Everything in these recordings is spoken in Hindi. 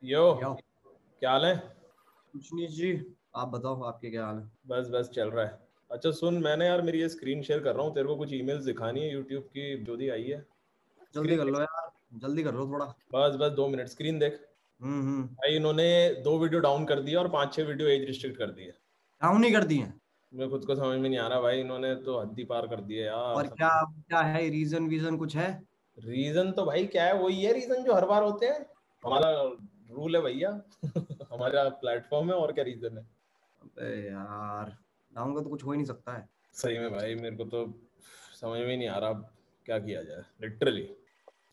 यो क्या हाल है? कुछ नहीं जी, आप बताओ आपके क्या हाल है? बस बस चल रहा है। अच्छा सुन, मैंने यार मेरी ये स्क्रीन शेयर कर रहा हूँ, तेरे को कुछ ईमेल्स दिखानी है यूट्यूब की जो दी आई है। जल्दी कर लो यार, जल्दी कर लो थोड़ा। बस बस 2 मिनट, स्क्रीन देख। भाई इन्होंने 2 वीडियो डाउन कर दिया और 5-6 वीडियो एज रिस्ट्रिक्ट कर दिए। डाउन नहीं कर दिए? मैं खुद को समझ में नहीं आ रहा भाई, इन्होंने तो हद ही पार कर दिए यार। और क्या क्या है रीजन? वीजन कुछ है? रीजन तो भाई क्या है, वही है रीजन जो हर बार होते हैं। हमारा रूल है भैया हमारा प्लेटफॉर्म है, और क्या रीजन है। अबे यार, डाउन का तो कुछ हो ही नहीं सकता है। सही में भाई मेरे को तो समझ में नहीं आ रहा क्या किया जाए literally.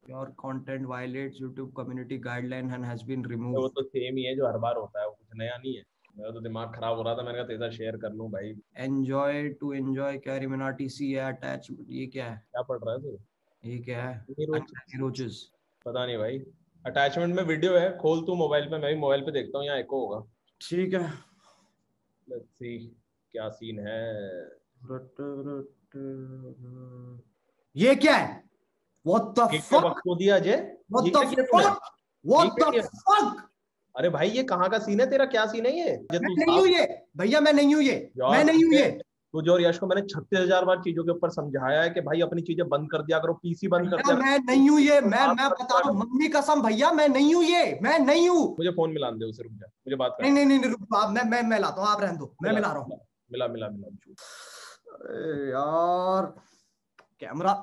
Your content violates YouTube community guideline and has been removed. वो तो सेम ही है जो हर बार होता है, वो कुछ नया नहीं है। मेरा तो दिमाग खराब हो रहा था, मैंने कहा तेरा शेयर कर लूं भाई। Enjoy to enjoy Carry Minati C है attach। ये क्या है? क्या पढ़ रहा है तू? ये क्या है? रोचेस। पता नहीं भाई। अटैचमेंट में वीडियो है, खोल तू मोबाइल पे, मैं भी मोबाइल पे देखता हूँ, यहाँ एको होगा। ठीक है, लेट्स सी क्या सीन है। ये क्या है? What the fuck? को दिया Ajay. What the fuck? What the fuck? अरे भाई ये कहाँ का सीन है तेरा? क्या सीन है ये? मैं नहीं हूँ ये भैया, मैं नहीं हूँ ये, मैं नहीं हूँ ये। तुझे और यश को मैंने 36,000 बार चीजों के ऊपर समझाया है कि भाई अपनी चीजें बंद कर दिया करो, पीसी बंद कर दिया। मैं नहीं हूँ ये, मैं बता रहा हूँ मम्मी कसम भैया, मैं नहीं हूँ ये, मैं नहीं हूँ। मुझे फोन मिला दे उसे, रुक जा मुझे बात कर। नहीं रुक आप, मैं लाता हूँ, आप रहने दो, मैं मिला रहा हूँ। मिला मिला मिला। अरे यार कैमरा।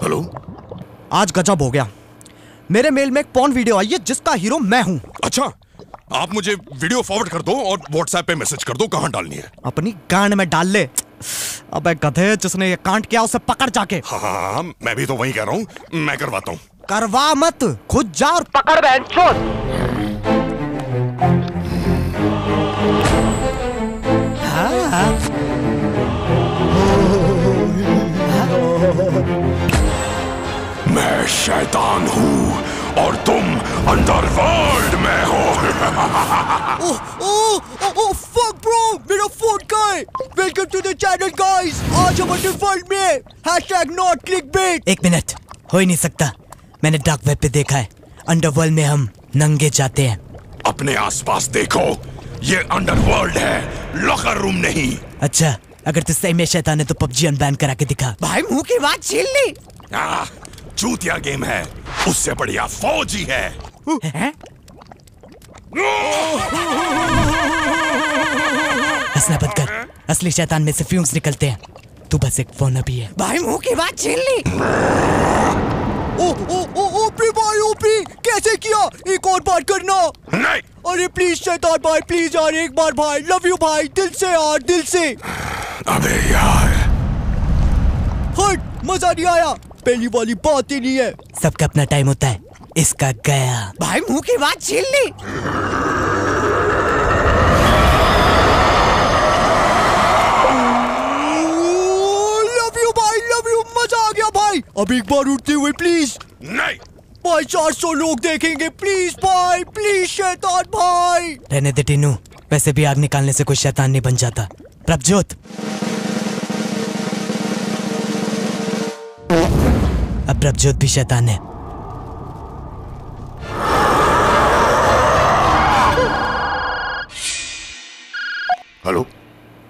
हेलो, आज गजब हो गया। मेरे मेल में एक पॉर्न वीडियो आई है जिसका हीरो मैं हूँ। अच्छा, आप मुझे वीडियो फॉरवर्ड कर दो और व्हाट्सएप पे मैसेज कर दो कहाँ डालनी है। अपनी गांड में डाल ले। अबे गधे, जिसने ये कांड किया उसे पकड़ जाके। हाँ, मैं भी तो वही कह रहा हूँ, मैं करवाता हूँ। करवा मत, खुद जा और पकड़ बहनचोद। मैं शैतान हूँ और तुम अंडरवर्ल्ड में हो। ओह फक ब्रो, मेरा फोन कहाँ है? Welcome to the channel guys. आज हम अंडरवर्ल्ड में #not clickbait। एक मिनट, हो ही नहीं सकता। मैंने डार्क वेब पे देखा है, अंडरवर्ल्ड में हम नंगे जाते हैं। अपने आसपास देखो, ये अंडरवर्ल्ड है, लॉकर रूम नहीं। अच्छा, अगर तू सही में शैतान है तो पबजी अनबैन करा के दिखा। भाई मुंह की बात छीन ली। चूतिया गेम है, उससे बढ़िया फौजी है। हंसना बंद कर, असली शैतान में से फ्यूम्स निकलते हैं। तू बस एक फोन अभी है। भाई मुंह की बात छीन ली। ओपी भाई, ओपी कैसे किया? एक और बार करना। नहीं। अरे प्लीज शैतान भाई, प्लीज यार एक बार भाई, लव यू भाई, दिल से यार, दिल से। अबे यार, हट, मजा नहीं आया। पहली वाली बात ही नहीं है। सबका अपना टाइम होता है, इसका गया। भाई मुंह की बात छीन ली। लव यू भाई, लव यू, मजा आ गया भाई। अब एक बार उठते हुए प्लीज। नहीं भाई, 400 लोग देखेंगे, प्लीज भाई, प्लीज शैतान भाई। रहने दे टीनू, वैसे भी आग निकालने से कोई शैतान नहीं बन जाता। प्रभजोत, अब प्रभजोत भी शैतान है। हेलो,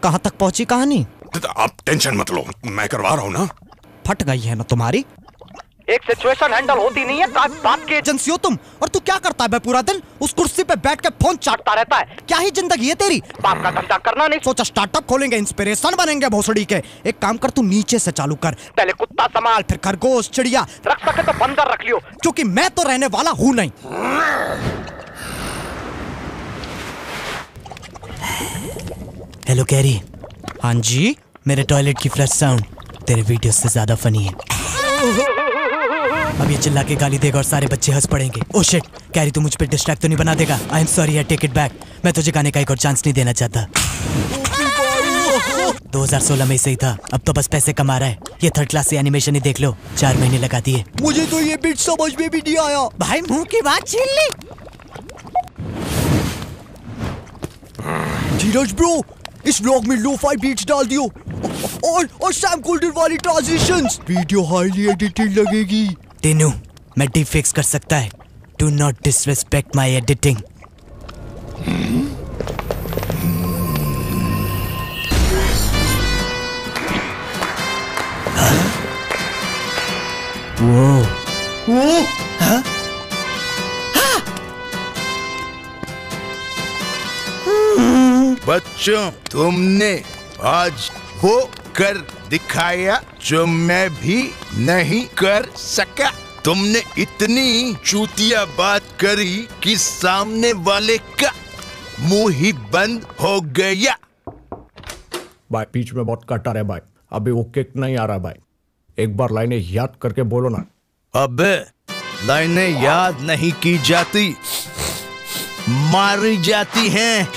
कहाँ तक पहुंची कहानी? आप टेंशन मत लो, मैं करवा रहा हूँ ना। फट गई है ना तुम्हारी? एक सिचुएशन हैंडल होती नहीं है, बात की एजेंसी हो तुम। और तू क्या करता है पूरा दिन? उस कुर्सी पे बैठ के फोन चाटता रहता है। क्या ही जिंदगी है तेरी? बाप का धंधा करना नहीं सोचा? स्टार्टअप खोलेंगे, इंस्पिरेशन बनेंगे भोसड़ी के। एक काम कर, तू नीचे से चालू कर। पहले कुत्ता संभाल, फिर खरगोश, चिड़िया, रख सके तो बंदर रख लियो, क्योंकि मैं तो रहने वाला हूँ नहीं। Hello carry. हाँ जी, मेरे टॉयलेट की फ्लश साउंड तेरे वीडियो से ज्यादा फनी है। अब ये चिल्ला के गाली देगा और सारे बच्चे हंस पड़ेंगे। ओह शिट, कैरी तू मुझ पे डिस्ट्रैक्ट तो नहीं बना देगा? I am sorry, I take it back. मैं तुझे गाने का एक और चांस नहीं देना चाहता। 2016 में सही था, अब तो बस पैसे कमा रहा है। ये थर्ड क्लास से एनिमेशन ही देख लो, 4 महीने लगा दिए। मुझे तो ये बिट समझ में भी नहीं आया। भाई मुंह की बात छीन ली। धीरज ब्रो, इस व्लॉग में लो-फाई बीट्स डाल दियो और सैम गोल्डन वाली ट्रांजिशंस। वीडियो हाईली एडिटेड लगेगी। तीनों मैं डीप फिक्स कर सकता है। Do not disrespect my editing. वो हाँ? बच्चों, तुमने आज वो कर दिखाया जो मैं भी नहीं कर सका। तुमने इतनी चूतिया बात करी कि सामने वाले का मुंह ही बंद हो गया। भाई बीच में बहुत कटर है भाई, अभी वो किक नहीं आ रहा भाई। एक बार लाइनें याद करके बोलो ना। अबे लाइनें याद नहीं की जाती, मारी जाती हैं।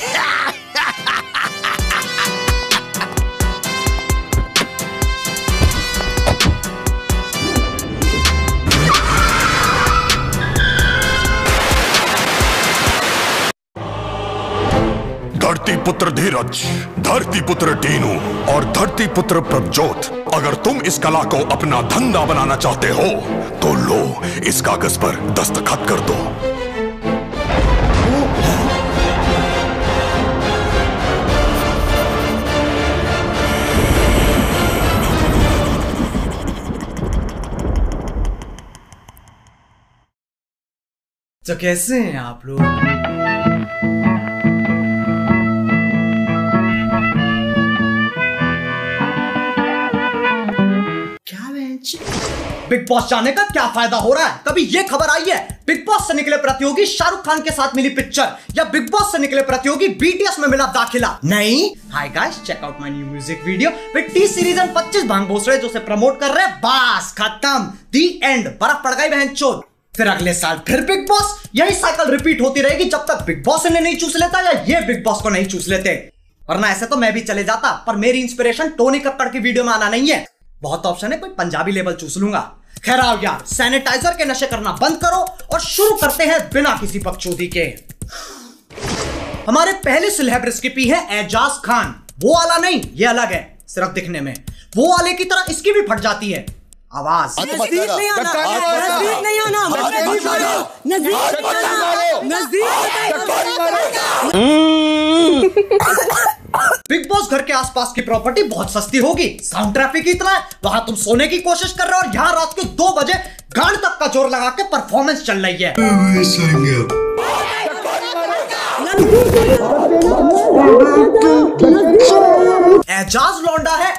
धरती पुत्र धीरज, धरती पुत्र टीनू और धरती पुत्र प्रभजोत, अगर तुम इस कला को अपना धंधा बनाना चाहते हो तो लो, इस कागज पर दस्तखत कर दो। तो कैसे हैं आप लोग? बिग बॉस जाने का क्या फायदा हो रहा है? कभी ये खबर आई है बिग बॉस से निकले प्रतियोगी शाहरुख खान के साथ मिली पिक्चर, या बिग बॉस से निकले प्रतियोगी बीटीएस में मिला दाखिला? नहीं। Hi guys, check out my new music video with T series and 25 भांग भोसड़े जो से प्रमोट कर रहे हैं। बस खत्म, दी एंड। बर्फ पड़ गई बहनचोद। फिर अगले साल फिर बिग बॉस। यही साइकिल रिपीट होती रहेगी जब तक बिग बॉस इन्हें नहीं चूस लेता या ये बिग बॉस को नहीं चूस लेते। वरना ऐसे तो मैं भी चले जाता, पर मेरी इंस्पिरेशन टोनी कक्कड़ की वीडियो में आना नहीं है। बहुत ऑप्शन है, कोई पंजाबी लेवल चूस लूंगा। खैर आओ यार, सैनिटाइजर के नशे करना बंद करो और शुरू करते हैं बिना किसी बकचोदी के। हमारे पहले सेलेब रेसिपी है एजाज खान। वो वाला नहीं, ये अलग है, सिर्फ दिखने में। वो वाले की तरह इसकी भी फट जाती है आवाज। नजदीक नहीं आना, नजदीक नहीं आना, बिग बॉस घर के आसपास की प्रॉपर्टी बहुत सस्ती होगी, साउंड ट्रैफिक इतना है, वहां तुम सोने की कोशिश कर रहे हो और यहाँ रात के 2 बजे गांड तक का जोर लगा के परफॉर्मेंस चल रही है। एजाज लौंडा है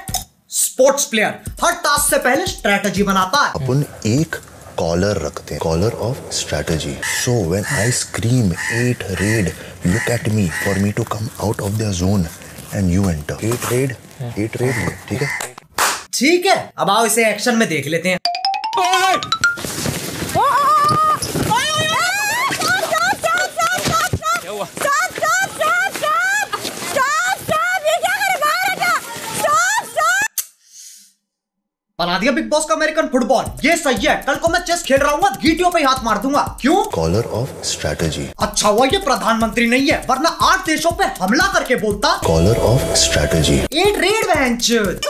स्पोर्ट्स प्लेयर, हर टास्क से पहले स्ट्रेटजी बनाता है। अपन एक कॉलर रखते हैं, caller of strategy. So when I scream 8 red, look at me for me to come out of the zone and you enter. 8 red, ठीक है? ठीक है, अब आओ इसे एक्शन में देख लेते हैं। बना दिया बिग बॉस का अमेरिकन फुटबॉल। ये सही है, कल को मैं चेस खेल रहा हूँ, गीटियों पे हाथ मार दूंगा। क्यों? Caller of strategy. अच्छा हुआ ये प्रधानमंत्री नहीं है, वरना 8 देशों पे हमला करके बोलता। Collar of strategy. 8 रेड बहनचोद।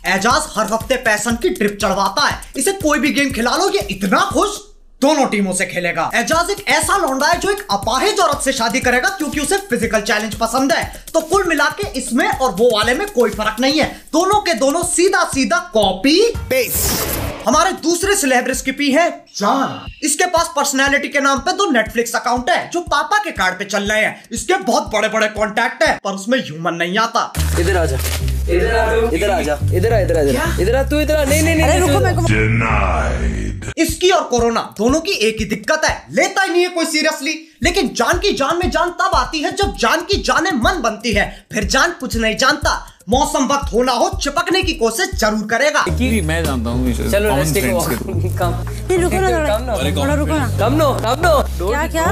एजाज हर हफ्ते पैसन की ट्रिप चढ़वाता है। इसे कोई भी गेम खिला लो, ये इतना खुश दोनों टीमों से खेलेगा। एजाज एक ऐसा लौंडा है जो एक अपाहिज औरत से शादी करेगा क्योंकि उसे फिजिकल चैलेंज पसंद है। तो कुल मिला के इसमें और वो वाले में कोई फर्क नहीं है, दोनों के दोनों सीधा सीधा कॉपी पेस्ट। हमारे दूसरे सेलेब रेसिपी है जॉन। इसके पास पर्सनैलिटी के नाम पे 2 नेटफ्लिक्स अकाउंट है जो पापा के कार्ड पे चल रहे हैं। इसके बहुत बड़े बड़े कॉन्टैक्ट है, पर उसमें ह्यूमन नहीं आता। इधर आजा, इधर आ, इधर आजा, इधर आ, इधर आ, इधर आ, तू इधर आ। नहीं, रुको मेरे को। इसकी और कोरोना दोनों की एक ही दिक्कत है, लेता ही नहीं है कोई सीरियसली। लेकिन जान की जान में जान तब आती है जब जान की जाने मन बनती है, फिर जान कुछ नहीं जानता। मौसम वक्त होना हो चिपकने की कोशिश जरूर करेगा। मैं जानता हूँ। चलो let's take a walk. रुको ना थोड़ा रुको ना। Come no. क्या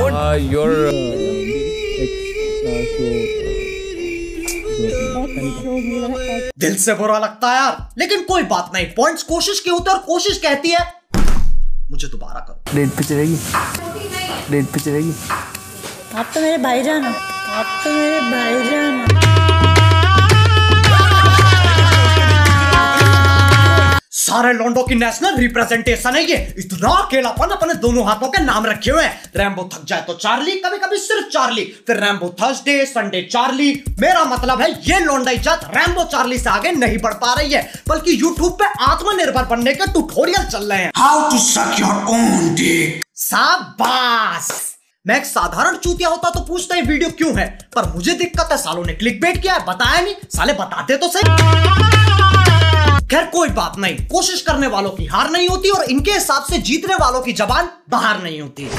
दिल से बुरा लगता है यार, लेकिन कोई बात नहीं, पॉइंट्स कोशिश के होते और कोशिश कहती है मुझे दोबारा करो। डेट पे चलेगी। आप तो मेरे भाईजान हो। सारे लॉन्डो की नेशनल रिप्रेजेंटेशन है ये। इतना अकेलापन अपने दोनों हाथों के नाम रखे हुए हैं। रैम्बो थक जाए तो चार्ली, कभी कभी सिर्फ चार्ली, फिर रैम्बो थर्सडे, संडे चार्ली। मेरा मतलब है ये लॉन्डाई जात रैम्बो चार्ली से आगे नहीं बढ़ पा रही है, बल्कि यूट्यूब पे आत्मनिर्भर बनने के ट्यूटोरियल चल रहे हैं। How to suck your own dick. शाबाश। मैं एक साधारण चूतिया होता तो पूछता ये वीडियो क्यों है, पर मुझे दिक्कत है सालों ने क्लिकबेट किया है, बताया नहीं। साले बताते तो सही। खैर कोई बात नहीं, कोशिश करने वालों की हार नहीं होती और इनके हिसाब से जीतने वालों की जबान बाहर नहीं होती।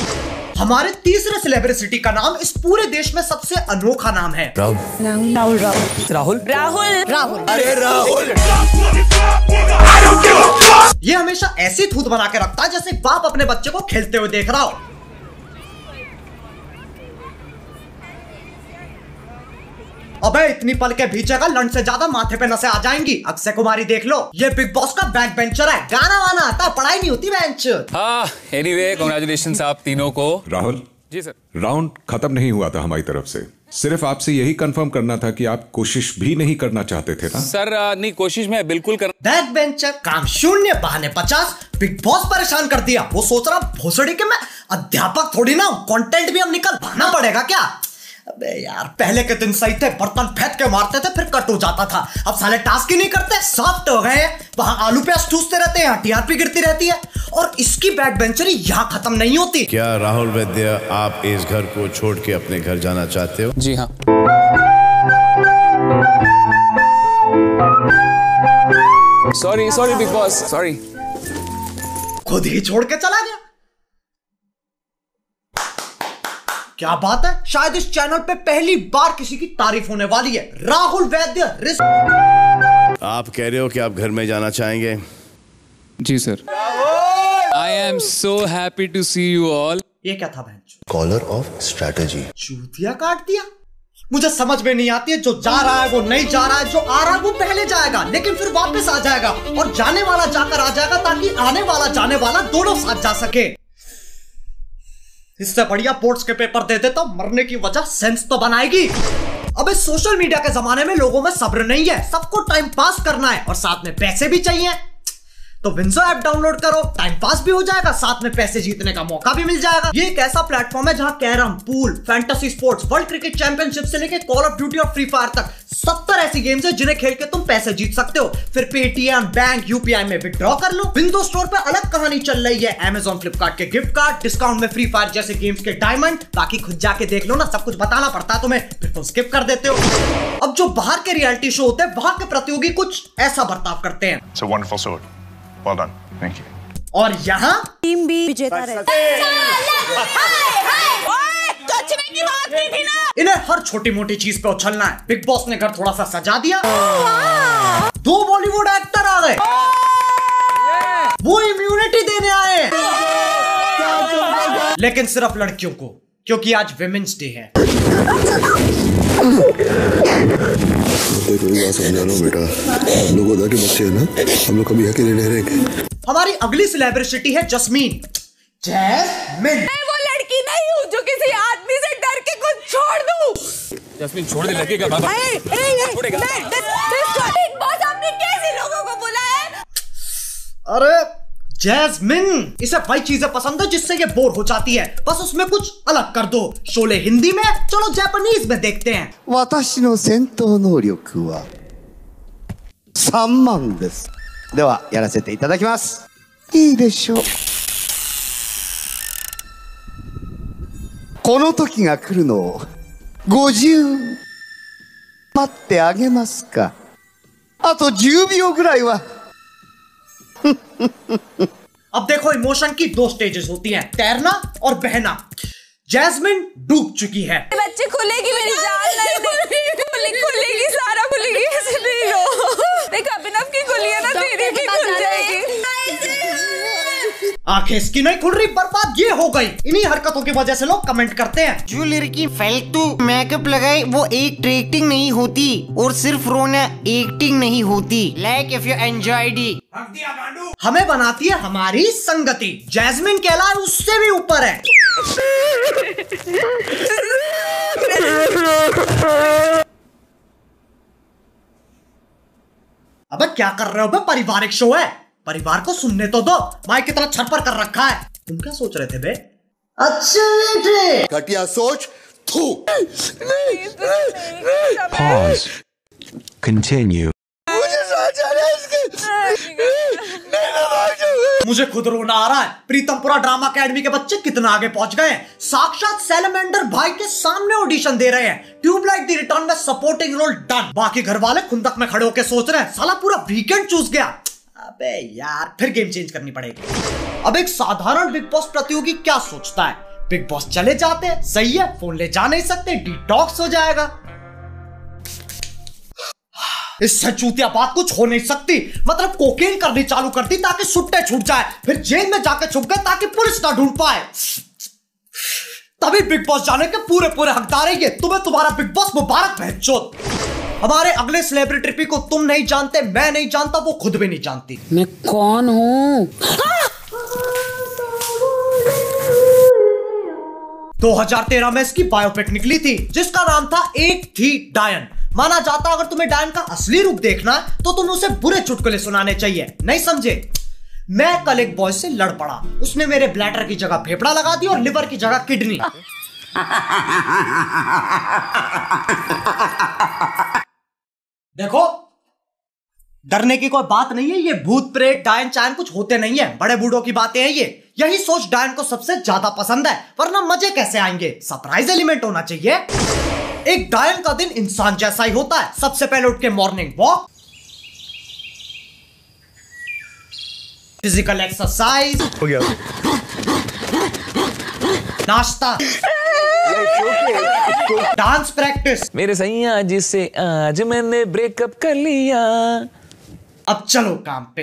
हमारे तीसरे सेलिब्रिटी का नाम इस पूरे देश में सबसे अनोखा नाम है राहुल। अरे राहुल। ये हमेशा ऐसी थूत बना के रखता है जैसे बाप अपने बच्चे को खेलते हुए देख रहा हो। अबे इतनी पल के भीचेगा, लंच से ज्यादा माथे पे नसें आ जाएंगी। अक्षय कुमारी देख लो, ये बिग बॉस का बैक बेंचर है, गाना वाना आता है, पढ़ाई नहीं होती बेंच। एनीवे कांग्रेचुलेशंस आप तीनों को। राहुल जी सर। राउंड खत्म नहीं हुआ था हमारी तरफ से, सिर्फ आपसे यही कंफर्म करना था कि आप कोशिश भी नहीं करना चाहते थे ना? सर नहीं, कोशिश मैं बिल्कुल कर। बैक बेंचर, काम शून्य, बहाने 50। बिग बॉस परेशान कर दिया। वो सोच रहा भोसड़ी के मैं अध्यापक थोड़ी ना हूं, कंटेंट भी हम निकल भाना पड़ेगा क्या। अबे यार पहले के दिन सही थे, बर्तन फेंक के मारते थे फिर कट हो जाता था। अब साले टास्क ही नहीं करते, सॉफ्ट हो गए। वहां आलू प्याज ठूसते रहते हैं, टीआरपी गिरती रहती है, और इसकी बैक बेंचरी यहाँ खत्म नहीं होती। क्या राहुल वैद्य आप इस घर को छोड़ के अपने घर जाना चाहते हो? जी हाँ। Sorry big boss, sorry. खुद ही छोड़ के चला गया। क्या बात है, शायद इस चैनल पे पहली बार किसी की तारीफ होने वाली है। राहुल वैद्य। आप कह रहे हो कि आप घर में जाना चाहेंगे? जी sir. I am so happy to see you all. ये क्या था बहन? Collar of strategy. चूतिया काट दिया। मुझे समझ में नहीं आती है, जो जा रहा है वो नहीं जा रहा है, जो आ रहा है वो पहले जाएगा लेकिन फिर वापस आ जाएगा, और जाने वाला जाकर आ जाएगा ताकि आने वाला जाने वाला दोनों साथ जा सके। इससे बढ़िया बोर्ड्स के पेपर देते तो मरने की वजह सेंस तो बनाएगी। अब इस सोशल मीडिया के जमाने में लोगों में सब्र नहीं है, सबको टाइम पास करना है और साथ में पैसे भी चाहिए। तो विंजो ऐप डाउनलोड करो, टाइम पास भी हो जाएगा, साथ में पैसे जीतने का मौका भी मिल जाएगा। ये एक ऐसा प्लेटफॉर्म है जहां carrom, pool, fantasy sports, world cricket championship से लेकर कॉल ऑफ ड्यूटी और फ्री फायर तक 70 ऐसी गेम्स है जिन्हें खेल के तुम पैसे जीत सकते हो। फिर पेटीएम, बैंक, यूपीआई में विड्रॉ कर लो। विंडो स्टोर पे अलग कहानी चल रही है, अमेजॉन, फ्लिपकार्ट के गिफ्ट कार्ड, डिस्काउंट में फ्री फायर जैसे गेम्स के डायमंड। बाकी खुद जाके देख लो ना, सब कुछ बताना पड़ता है तुम्हें, फिर तुम स्किप कर देते हो। अब जो बाहर के रियलिटी शो होते हैं वहां के प्रतियोगी कुछ ऐसा बर्ताव करते हैं। It's a wonderful sword. Well done. Thank you. और यहाँ टीम भी विजेता रहे। इन्हें हर छोटी मोटी चीज पे उछलना है। बिग बॉस ने घर थोड़ा सा सजा दिया, 2 बॉलीवुड एक्टर आ गए, वो इम्यूनिटी देने आए, लेकिन सिर्फ लड़कियों को, क्योंकि आज विमेंस डे है। कोई बात समझा लो बेटा, हम लोग उधर के बच्चे हैं ना, हम लोग कभी अकेले नहीं रहेंगे। हमारी अगली सेलिब्रिटी है जस्मीन। जैस्मिन। मैं वो लड़की नहीं हूँ जो किसी आदमी से डर के कुछ छोड़ दूँ। जस्मीन छोड़ दे, लगेगा बाबा। बिग बॉस आपने कैसे लोगों को बुलाया है? अरे जैस्मिन, इसे वही चीजें पसंद है जिससे ये बोर हो जाती है, बस उसमें कुछ अलग कर दो। शोले हिंदी में, चलो जापानीज में देखते हैं। 私の戦闘能力は3万です。ではやらせていただきます。いいでしょう。この時が来るのを50待ってあげますか。あと10秒ぐらいは。अब देखो, इमोशन की 2 स्टेजेस होती हैं, तैरना और बहना। जैस्मिन डूब चुकी है। बच्चे खुलेगी, मेरी जान नहीं खुलेगी, सारा खुलेगी, ऐसे नहीं खुलिए ना, तेरी भी खुल जाएगी। आंखें इसकी नहीं खुल रही, बर्बाद ये हो गई। इन्हीं हरकतों की वजह से लोग कमेंट करते हैं, जो लड़की फालतू मेकअप लगाए वो एक्टिंग नहीं होती, और सिर्फ रोना एक्टिंग नहीं होती। Like if you enjoyed it. हमें बनाती है हमारी संगति। जैस्मिन कहलाए उससे भी ऊपर है। अबे क्या कर रहे हो बे? पारिवारिक शो है, परिवार को सुनने तो दो। माइक की तरह छप्पर कर रखा है। तुम क्या सोच रहे थे बे? अच्छा बेटे, घटिया सोच। थू। Pause. Continue. मुझे खुद रोना आ रहा है। प्रीतमपुरा ड्रामा अकेडमी के बच्चे कितना आगे पहुंच गए हैं। साक्षात सैलमेंडर भाई के सामने ऑडिशन दे रहे हैं। ट्यूबलाइट द रिटर्न में सपोर्टिंग रोल डन। बाकी घर वाले खुंदक में खड़े होकर सोच रहे हैं, साला पूरा वीकेंड चूस गया। अबे यार, फिर गेम चेंज करनी पड़ेगी। अब एक साधारण बिग बॉस प्रतियोगी क्या सोचता है? बिग बॉस चले जाते हैं, सही है, फोन ले जा नहीं सकते, डिटॉक्स हो जाएगा। इससे चूतिया बात कुछ हो नहीं सकती। मतलब कोकेन करनी चालू कर दी ताकि सुट्टे छूट जाए, फिर जेल में जाके छुप गए ताकि पुलिस ना ढूंढ पाए। तभी बिग बॉस जाने के पूरे पूरे हकदार है ये। तुम्हें तुम्हारा बिग बॉस मुबारक बहनचोद। हमारे अगले सेलिब्रिटी को तुम नहीं जानते, मैं नहीं जानता, वो खुद भी नहीं जानती। मैं कौन हूँ? 2013 में इसकी बायोपिक निकली थी जिसका नाम था एक थी डायन। माना जाता अगर तुम्हें डायन का असली रूप देखना है तो तुम उसे बुरे चुटकुले सुनाने चाहिए, नहीं समझे? मैं कल एक बॉय से लड़ पड़ा। उसने मेरे ब्लैडर की जगह फेफड़ा लगा दी और लिवर की जगह किडनी। देखो, डरने की कोई बात नहीं है। ये भूत प्रेत डायन चायन कुछ होते नहीं है, बड़े बूढ़ों की बातें हैं ये। यही सोच डायन को सबसे ज्यादा पसंद है, वरना मजे कैसे आएंगे? सरप्राइज एलिमेंट होना चाहिए। एक डायन का दिन इंसान जैसा ही होता है। सबसे पहले उठ के मॉर्निंग वॉक, फिजिकल एक्सरसाइज हो गया, नाश्ता, डांस प्रैक्टिस। मेरे सैया जिससे आज मैंने ब्रेकअप कर लिया। अब चलो काम पे।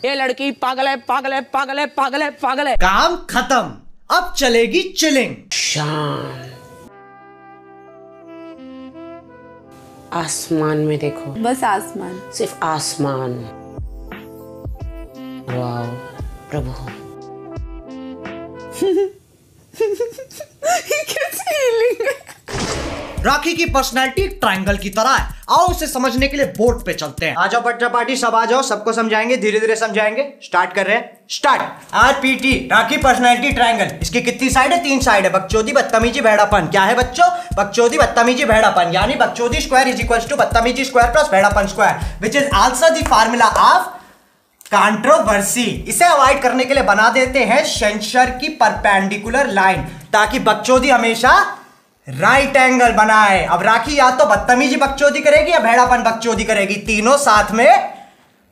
ये लड़की पागल है, पागल है, पागल है, पागल है, पागल है। काम खत्म, अब चलेगी चिलिंग। शाम आसमान में देखो, बस आसमान, सिर्फ आसमान। वाह प्रभु। राखी की पर्सनैलिटी ट्रायंगल की तरह है। आओ इसे समझने के लिए बोर्ड पे चलते हैं। आ जाओ बच्चा पार्टी, सब आ जाओ, सबको समझाएंगे, धीरे धीरे समझाएंगे। स्टार्ट कर रहे हैं, स्टार्ट। आरपीटी, राखी पर्सनैलिटी ट्रायंगल। इसकी कितनी साइड है? 3 साइड है। बकचोदी, बदतमीजी, भेड़ापन। क्या है बच्चों? बकचोदी, बदतमीजी, भेड़ापन। यानी बकचोदी स्क्वायर इज इक्वल टू बदतमीजी स्क्वायर प्लस भेड़ापन square, which is also the formula of controversy. इसे अवॉइड करने के लिए बना देते हैं सेंसर की परपेंडिकुलर लाइन, ताकि बकचोदी हमेशा राइट एंगल बनाए। अब राखी या तो बदतमीजी बकचोदी करेगी या भेड़ापन बकचोदी करेगी, तीनों साथ में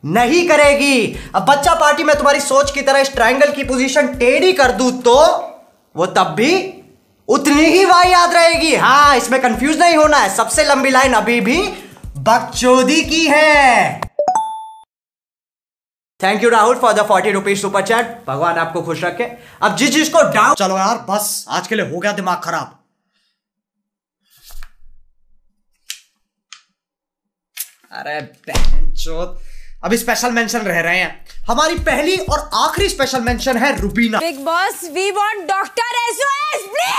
नहीं करेगी। अब बच्चा पार्टी में तुम्हारी सोच की तरह इस ट्रायंगल की पोजीशन टेढ़ी कर दूं तो वो तब भी उतनी ही वाई याद रहेगी। हाँ, इसमें कंफ्यूज नहीं होना है। सबसे लंबी लाइन अभी भी बकचोदी की है। Thank you Rahul for the 40 rupees super chat. भगवान आपको खुश रखे। अब जिसको डाउन, चलो यार बस, आज के लिए हो गया दिमाग खराब। अरे बहनचोद, अभी स्पेशल मेंशन रह रहे हैं। हमारी पहली और आखिरी स्पेशल मेंशन है Rubina. Bigg Boss, we want doctor SOS please.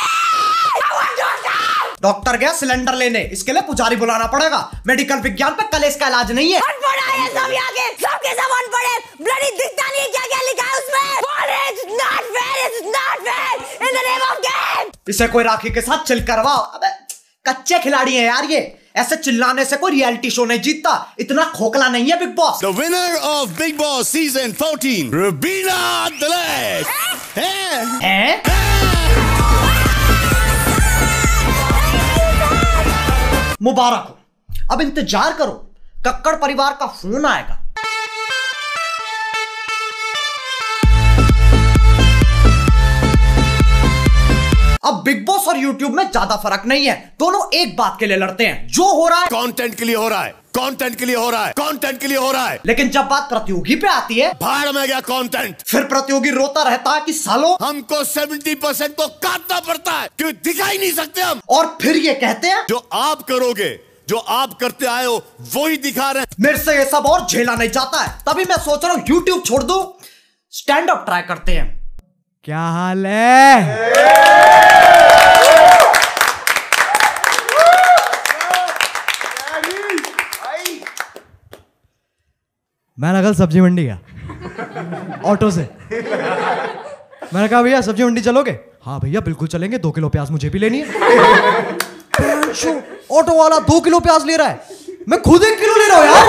I want doctor. Doctor गया सिलेंडर लेने, इसके लिए पुजारी बुलाना पड़ेगा। मेडिकल विज्ञान पे कल इसका इलाज नहीं है। अनपढ़ है सब यहाँ के, सबके सब अनपढ़ है। ब्लडी दिखता नहीं क्या क्या लिखा है उसमें। It's not fair, it's not fair in the name of game। इसे कोई राखी के साथ चिल करवाओ। अबे कच्चे खिलाड़ी हैं यार ये, ऐसे चिल्लाने से कोई रियलिटी शो नहीं जीतता। इतना खोखला नहीं है big boss. The winner of Big Boss Season 14, Rubina Delash। हैं? मुबारक हो। अब इंतजार करो, कक्कड़ परिवार का फोन आएगा। अब बिग बॉस और यूट्यूब में ज्यादा फर्क नहीं है, दोनों एक बात के लिए लड़ते हैं, जो हो रहा है कंटेंट के लिए हो रहा है, कंटेंट के लिए हो रहा है, कंटेंट के लिए हो रहा है। लेकिन जब बात प्रतियोगी पे आती है, भाड़ में गया कंटेंट। फिर प्रतियोगी रोता रहता है कि सालों हमको 70% तो काटना पड़ता है, क्यों दिखाई नहीं सकते हम। और फिर ये कहते हैं जो आप करोगे, जो आप करते आए हो वही दिखा रहे हैं। मेरे से ये सब और झेला नहीं जाता है, तभी मैं सोच रहा हूँ यूट्यूब छोड़ दूं, स्टैंड अप ट्राई करते हैं। क्या हाल है? मैंने कल सब्जी मंडी गया ऑटो से। मैंने कहा भैया सब्जी मंडी चलोगे? हाँ भैया बिल्कुल चलेंगे, 2 किलो प्याज मुझे भी लेनी है। ऑटो वाला 2 किलो प्याज ले रहा है, मैं खुद 1 किलो ले रहा हूं यार।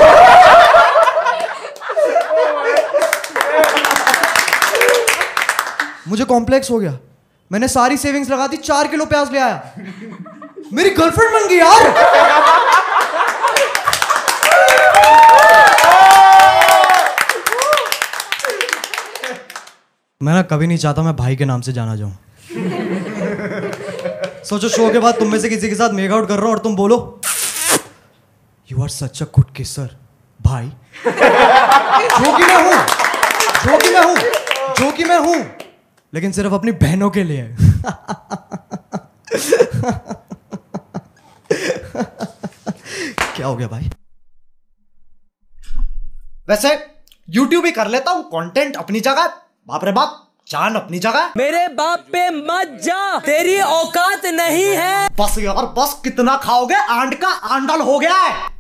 मुझे कॉम्प्लेक्स हो गया, मैंने सारी सेविंग्स लगा दी, 4 किलो प्याज ले आया, मेरी गर्लफ्रेंड बन गई यार। मैं ना कभी नहीं चाहता मैं भाई के नाम से जाना जाऊं। सोचो शो के बाद तुम में से किसी के साथ मेक आउट कर रहा हूं और तुम बोलो you are such a good kisser भाई। जो कि मैं हूं, लेकिन सिर्फ अपनी बहनों के लिए। क्या हो गया भाई? वैसे यूट्यूब ही कर लेता हूं, कंटेंट अपनी जगह, बाप रे बाप, जान अपनी जगह। मेरे बाप पे मत जा, तेरी औकात नहीं है। बस यार बस, कितना खाओगे? आंड का आंडल हो गया है।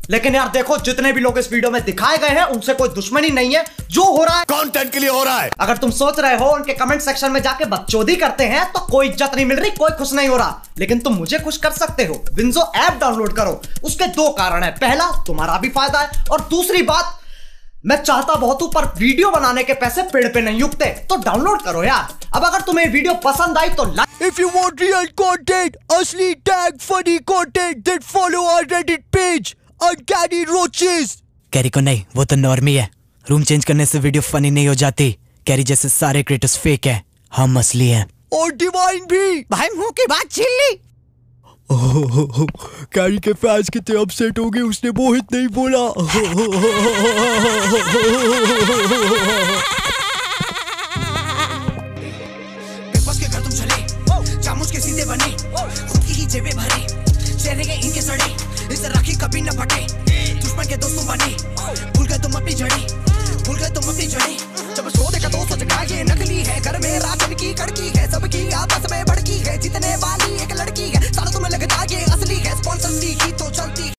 लेकिन यार देखो, जितने भी लोग इस वीडियो में दिखाए गए हैं उनसे कोई दुश्मनी नहीं है, जो हो रहा है कंटेंट के लिए हो रहा है। अगर तुम सोच रहे हो उनके कमेंट सेक्शन में जाके बकचोदी करते हैं तो कोई इज्जत नहीं मिल रही, कोई खुश नहीं हो रहा, लेकिन तुम मुझे खुश कर सकते हो। विंजो ऐप डाउनलोड करो। उसके 2 कारण है, पहला तुम्हारा भी फायदा है, और दूसरी बात, मैं चाहता बहुत हूं पर वीडियो बनाने के पैसे पेड़ पे नहीं उगते, तो डाउनलोड करो यार। अब अगर तुम्हें वीडियो पसंद आई तो like. If you want real content, असली tag funny content, then follow our Reddit page, Uncanny Roaches। Carry को नहीं, वो तो नॉर्मी है। रूम चेंज करने से वीडियो फनी नहीं हो जाती। कैरी जैसे सारे क्रिएटर्स फेक है, हम असली हैं। और डिवाइन भी। भाई मुंह की बात छीन ली। कैरी के फैंस कितने अपसेट हो गए, उसने मोहित नहीं बोला। बस के घर तुम चले, चामुच के सीधे बने, खुद की ही जेबें भरे, चेहरे के इनके सड़े, इसे राखी कभी न फटे।